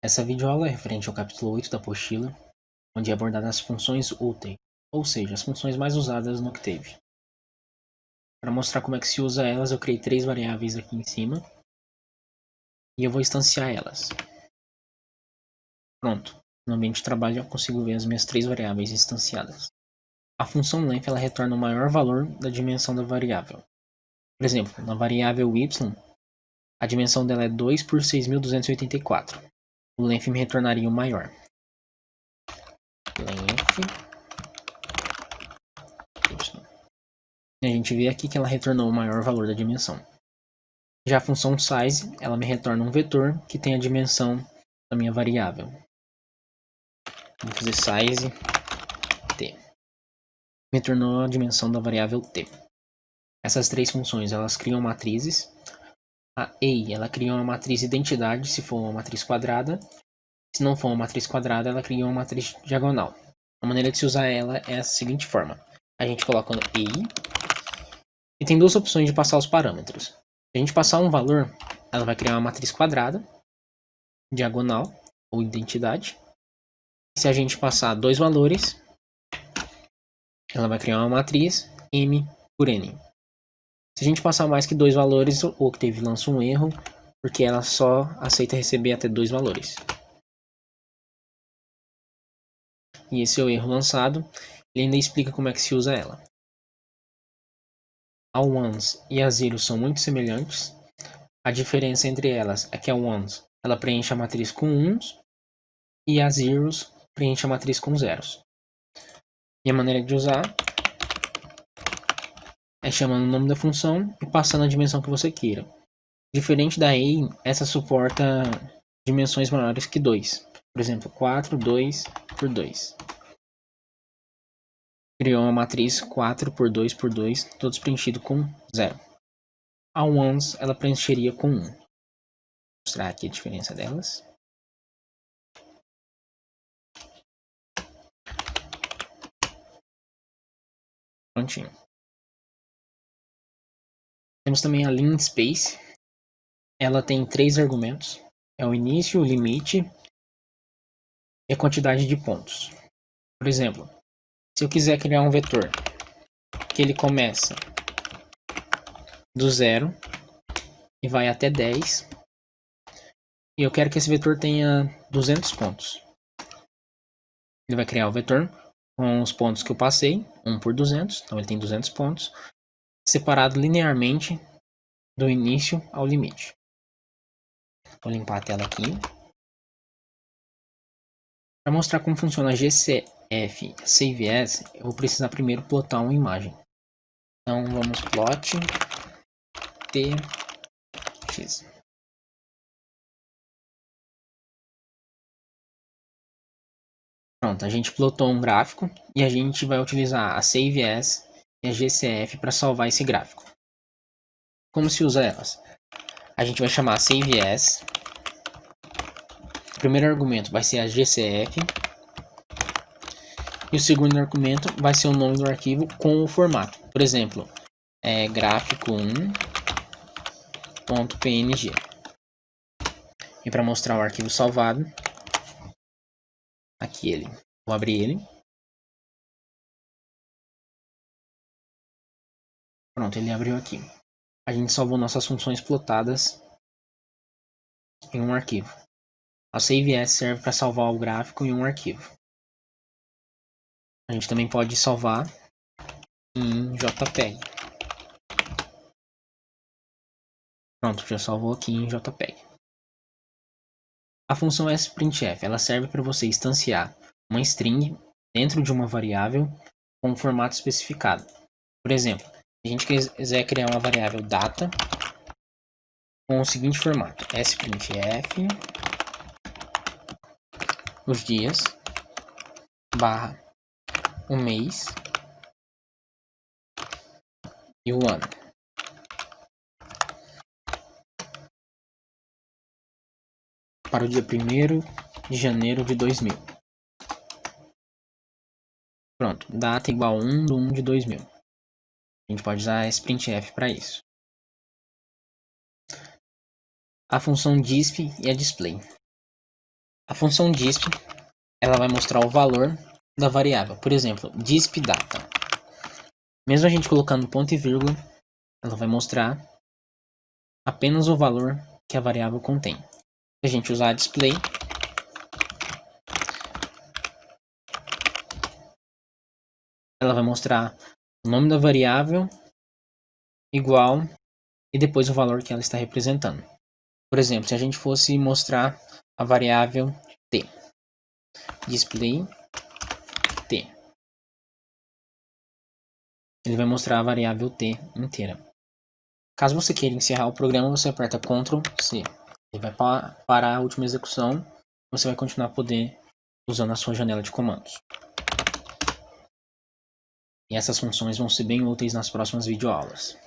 Essa videoaula é referente ao capítulo 8 da apostila, onde é abordada as funções úteis, ou seja, as funções mais usadas no Octave. Para mostrar como é que se usa elas, eu criei 3 variáveis aqui em cima e eu vou instanciar elas. Pronto, no ambiente de trabalho eu consigo ver as minhas 3 variáveis instanciadas. A função length ela retorna o maior valor da dimensão da variável. Por exemplo, na variável y, a dimensão dela é 2 por 6.284. O length me retornaria o maior. Length. E a gente vê aqui que ela retornou o maior valor da dimensão. Já a função size, ela me retorna um vetor que tem a dimensão da minha variável. Vou fazer size t. Me retornou a dimensão da variável t. Essas 3 funções, elas criam matrizes. A A, ela cria uma matriz identidade se for uma matriz quadrada. Se não for uma matriz quadrada, ela cria uma matriz diagonal. A maneira de se usar ela é a seguinte forma. A gente coloca A e tem 2 opções de passar os parâmetros. Se a gente passar um valor, ela vai criar uma matriz quadrada, diagonal ou identidade. E se a gente passar 2 valores, ela vai criar uma matriz M por N. Se a gente passar mais que 2 valores, o Octave lança um erro, porque ela só aceita receber até 2 valores. E esse é o erro lançado, ele ainda explica como é que se usa ela. A ones e a zeros são muito semelhantes. A diferença entre elas é que a ones ela preenche a matriz com 1s e a zeros preenche a matriz com zeros. E a maneira de usar é chamando o nome da função e passando a dimensão que você queira. Diferente da A, essa suporta dimensões maiores que 2. Por exemplo, 4, 2 por 2. Criou uma matriz 4 por 2 por 2, todos preenchidos com 0. A ones ela preencheria com 1. Vou mostrar aqui a diferença delas. Prontinho. Temos também a linspace. Ela tem 3 argumentos. É o início, o limite e a quantidade de pontos. Por exemplo, se eu quiser criar um vetor que ele começa do 0 e vai até 10, e eu quero que esse vetor tenha 200 pontos. Ele vai criar o vetor com os pontos que eu passei, 1 por 200, então ele tem 200 pontos, separado linearmente do início ao limite. Vou limpar a tela aqui. Para mostrar como funciona a GCF Save As, eu vou precisar primeiro plotar uma imagem. Então vamos plot tx. Pronto, a gente plotou um gráfico e a gente vai utilizar a Save As e a GCF para salvar esse gráfico. Como se usa elas? A gente vai chamar Save As. O primeiro argumento vai ser a GCF. E o segundo argumento vai ser o nome do arquivo com o formato. Por exemplo, gráfico1.png. E para mostrar o arquivo salvado, aqui ele. Vou abrir ele. Pronto, ele abriu aqui. A gente salvou nossas funções plotadas em um arquivo. A Save As serve para salvar o gráfico em um arquivo. A gente também pode salvar em JPEG. Pronto, já salvou aqui em JPEG. A função sprintf ela serve para você instanciar uma string dentro de uma variável com um formato especificado. Por exemplo, se a gente quiser criar uma variável data com o seguinte formato: sprintf os dias barra o mês e o ano. Para o dia 1º de janeiro de 2000. Pronto, data igual a 1 de 2000. A gente pode usar sprintf para isso. A função disp e a display. A função disp, ela vai mostrar o valor da variável. Por exemplo, dispdata. Mesmo a gente colocando ponto e vírgula, ela vai mostrar apenas o valor que a variável contém. Se a gente usar display, ela vai mostrar o nome da variável igual e depois o valor que ela está representando. Por exemplo, se a gente fosse mostrar a variável t, display t, ele vai mostrar a variável t inteira. Caso você queira encerrar o programa, você aperta Ctrl C. Ele vai parar a última execução. Você vai continuar a poder usando a sua janela de comandos. E essas funções vão ser bem úteis nas próximas videoaulas.